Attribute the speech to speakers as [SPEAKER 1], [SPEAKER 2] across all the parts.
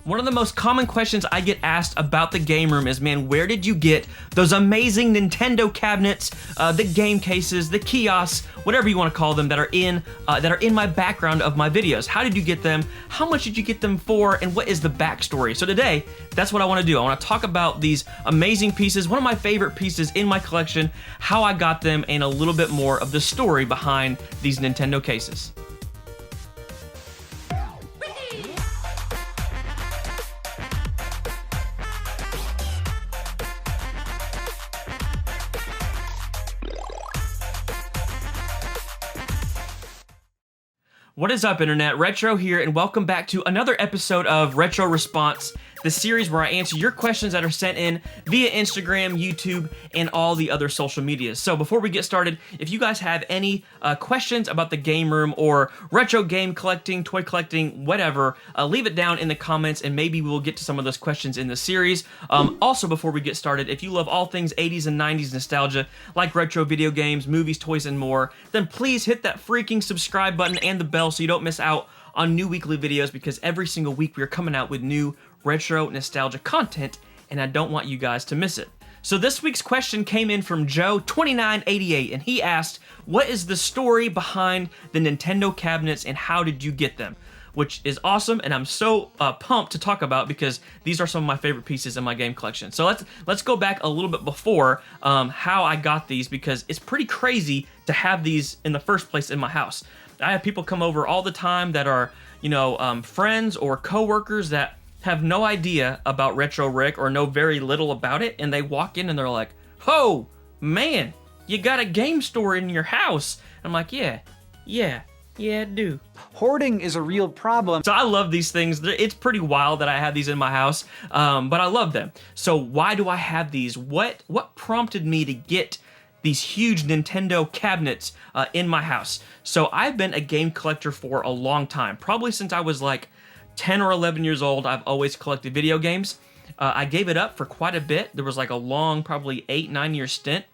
[SPEAKER 1] One of the most common questions I get asked about the game room is, man, where did you get those amazing Nintendo cabinets, the game cases, the kiosks, whatever you want to call them, that are in my background of my videos? How did you get them? How much did you get them for? And what is the backstory? So today, that's what I want to do. I want to talk about these amazing pieces, one of my favorite pieces in my collection, how I got them, and a little bit more of the story behind these Nintendo cases. What is up, Internet? Retro here, and welcome back to another episode of Retro Response, the series where I answer your questions that are sent in via Instagram, YouTube, and all the other social medias. So before we get started, if you guys have any questions about the game room or retro game collecting, toy collecting, whatever, leave it down in the comments, and maybe we'll get to some of those questions in the series. Also, before we get started, if you love all things 80s and 90s nostalgia, like retro video games, movies, toys, and more, then please hit that freaking subscribe button and the bell so you don't miss out on new weekly videos, because every single week we are coming out with new retro nostalgia content, and I don't want you guys to miss it. So this week's question came in from Joe2988, and he asked, what is the story behind the Nintendo cabinets and how did you get them? Which is awesome, and I'm so pumped to talk about, because these are some of my favorite pieces in my game collection. So let's go back a little bit before how I got these, because it's pretty crazy to have these in the first place in my house. I have people come over all the time that are, friends or coworkers that have no idea about Retro Rick or know very little about it, and they walk in and they're like, "Oh, man, you got a game store in your house." I'm like, yeah, I do.
[SPEAKER 2] Hoarding is a real problem.
[SPEAKER 1] So I love these things. It's pretty wild that I have these in my house, but I love them. So why do I have these? What prompted me to get these huge Nintendo cabinets in my house? So I've been a game collector for a long time, probably since I was like 10 or 11 years old. I've always collected video games. I gave it up for quite a bit. There was like a long, probably 8-9 year stint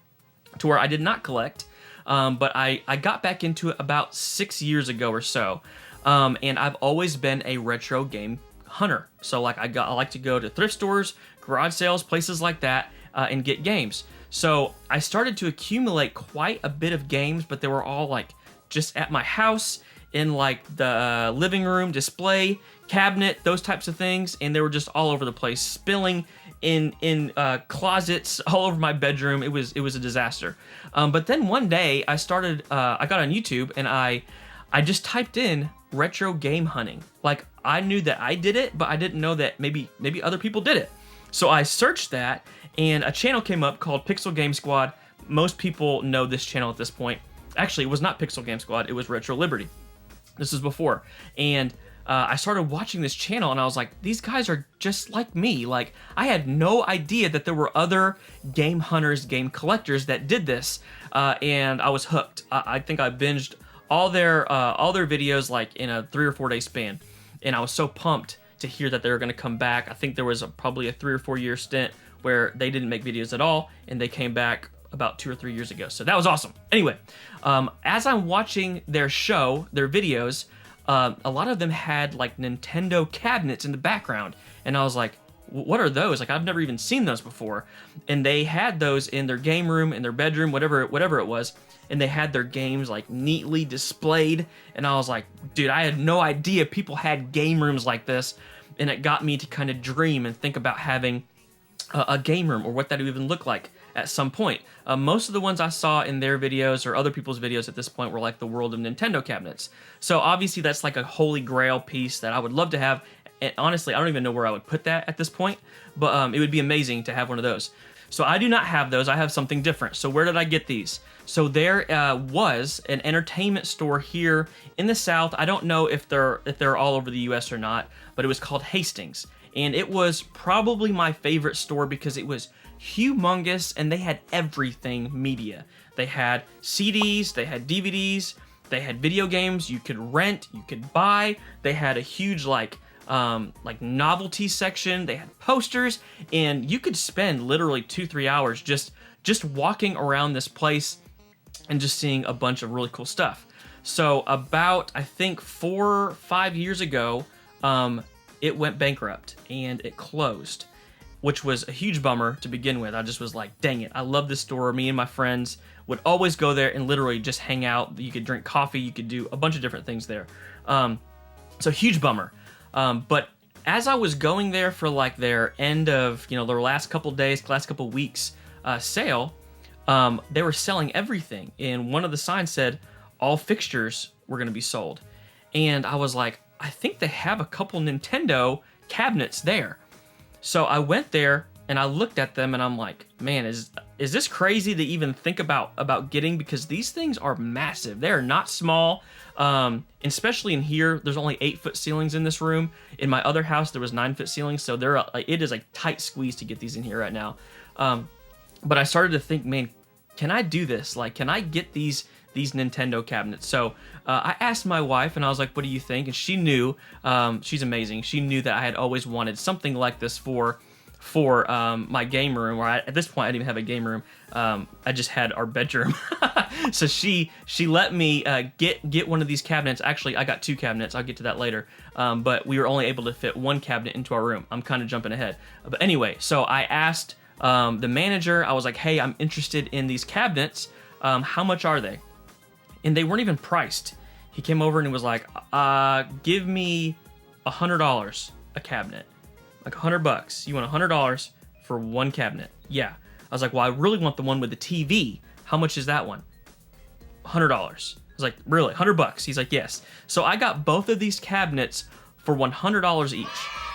[SPEAKER 1] to where I did not collect, but I got back into it about 6 years ago or so, and I've always been a retro game hunter. So like I like to go to thrift stores, garage sales, places like that, and get games. So I started to accumulate quite a bit of games, but they were all like just at my house, in like the living room display cabinet, those types of things, and they were just all over the place, spilling in closets all over my bedroom. It was a disaster. But then one day I got on YouTube, and I just typed in retro game hunting. Like, I knew that I did it, but I didn't know that maybe other people did it. So I searched that, and a channel came up called Pixel Game Squad. Most people know this channel at this point. Actually, it was not Pixel Game Squad, it was Retro Liberty. This was before. And I started watching this channel, and I was like, these guys are just like me. Like, I had no idea that there were other game hunters, game collectors that did this, and I was hooked. I think I binged all their videos like in a 3 or 4 day span, and I was so pumped to hear that they were going to come back. I think there was probably a 3 or 4 year stint where they didn't make videos at all, and they came back about 2 or 3 years ago. So that was awesome. Anyway, as I'm watching their videos, a lot of them had like Nintendo cabinets in the background, and I was like, what are those? Like, I've never even seen those before. And they had those in their game room, in their bedroom, whatever it was, and they had their games like neatly displayed, and I was like, dude, I had no idea people had game rooms like this, and it got me to kind of dream and think about having a game room, or what that would even look like at some point. Most of the ones I saw in their videos or other people's videos at this point were like the world of Nintendo cabinets. So obviously that's like a holy grail piece that I would love to have. And honestly, I don't even know where I would put that at this point, but it would be amazing to have one of those. So I do not have those. I have something different. So where did I get these? So there was an entertainment store here in the South. I don't know if they're all over the U.S. or not, but it was called Hastings. And it was probably my favorite store because it was humongous, and they had everything media. They had CDs, they had DVDs, they had video games you could rent, you could buy. They had a huge like novelty section. They had posters, and you could spend literally 2-3 hours just walking around this place and just seeing a bunch of really cool stuff. So about, I think 4 or 5 years ago, it went bankrupt and it closed, which was a huge bummer to begin with. I just was like, dang it, I love this store. Me and my friends would always go there and literally just hang out. You could drink coffee, you could do a bunch of different things there. So huge bummer. But as I was going there for like their end of, their last couple days, last couple weeks sale, they were selling everything. And one of the signs said all fixtures were going to be sold. And I was like, I think they have a couple Nintendo cabinets there. So I went there and I looked at them and I'm like, man, is this crazy to even think about getting? Because these things are massive. They are not small. Especially in here, there's only 8-foot ceilings in this room. In my other house, there was 9-foot ceilings. So it is a tight squeeze to get these in here right now. But I started to think, man, can I do this? Like, can I get these Nintendo cabinets? So I asked my wife and I was like, what do you think? And she knew, she's amazing. She knew that I had always wanted something like this for my game room, or at this point I didn't even have a game room. I just had our bedroom. So she let me get one of these cabinets. Actually, I got 2 cabinets. I'll get to that later. But we were only able to fit 1 cabinet into our room. I'm kind of jumping ahead. But anyway, so I asked the manager, I was like, hey, I'm interested in these cabinets. How much are they? And they weren't even priced. He came over and he was like, give me $100 a cabinet. Like $100. You want $100 for 1 cabinet? Yeah. I was like, well, I really want the one with the TV. How much is that one? $100. I was like, really? $100? He's like, yes. So I got both of these cabinets for $100 each,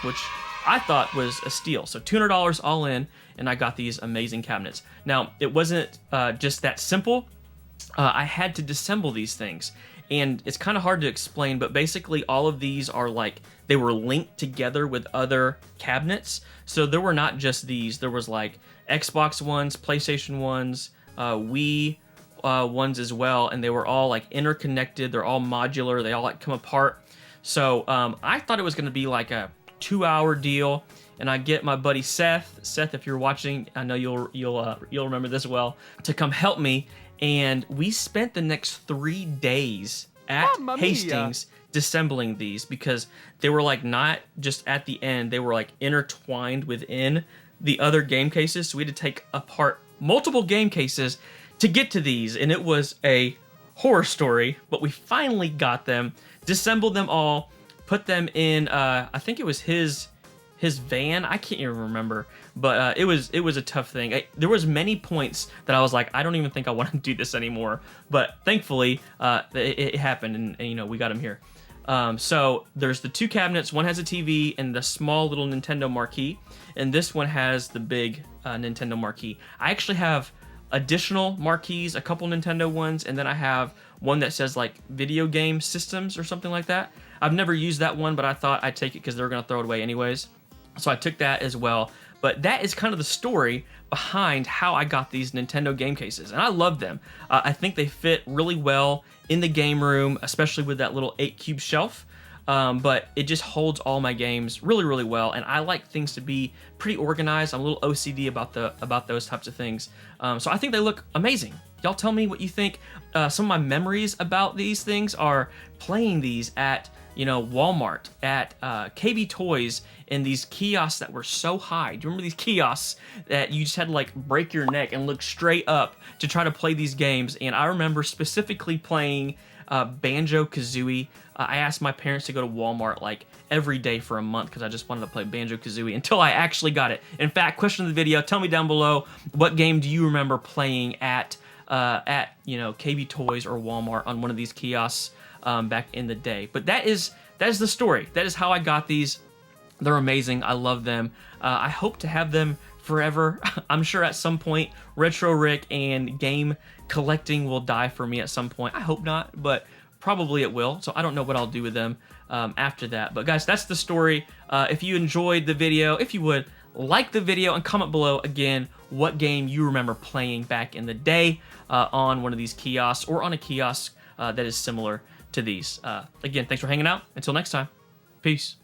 [SPEAKER 1] which I thought was a steal. So $200 all in, and I got these amazing cabinets. Now, it wasn't just that simple. I had to disassemble these things. And it's kind of hard to explain, but basically all of these are like, they were linked together with other cabinets. So there were not just these. There was like Xbox ones, PlayStation ones, Wii ones as well. And they were all like interconnected. They're all modular. They all like come apart. So I thought it was going to be like a 2-hour deal. And I get my buddy Seth. Seth, if you're watching, I know you'll remember this well, to come help me. And we spent the next 3 days at Hastings disassembling these, because they were like not just at the end, they were like intertwined within the other game cases. So we had to take apart multiple game cases to get to these, and it was a horror story, but we finally got them, disassembled them all, put them in, I think it was his van. I can't even remember, but it was a tough thing. There was many points that I was like, I don't even think I want to do this anymore. But thankfully, it happened, and we got them here. So there's the 2 cabinets. One has a TV and the small little Nintendo marquee, and this one has the big Nintendo marquee. I actually have additional marquees, a couple Nintendo ones, and then I have one that says like video game systems or something like that. I've never used that one, but I thought I'd take it because they were going to throw it away anyways. So I took that as well. But that is kind of the story behind how I got these Nintendo game cases. And I love them. I think they fit really well in the game room, especially with that little 8-cube shelf. But it just holds all my games really, really well. And I like things to be pretty organized. I'm a little OCD about those types of things. So I think they look amazing. Y'all tell me what you think. Some of my memories about these things are playing these at Walmart, at KB Toys, in these kiosks that were so high. Do you remember these kiosks that you just had to like break your neck and look straight up to try to play these games? And I remember specifically playing Banjo-Kazooie. I asked my parents to go to Walmart like every day for a month because I just wanted to play Banjo-Kazooie until I actually got it. In fact, question of the video, tell me down below, what game do you remember playing at KB Toys or Walmart on one of these kiosks back in the day? But that is the story. That is how I got these. They're amazing. I love them. I hope to have them forever. I'm sure at some point Retro Rick and game collecting will die for me at some point. I hope not, but probably it will. So I don't know what I'll do with them after that. But guys, that's the story. If you enjoyed the video, if you would, like the video and comment below again what game you remember playing back in the day on one of these kiosks or on a kiosk that is similar to these. Again, thanks for hanging out. Until next time, peace.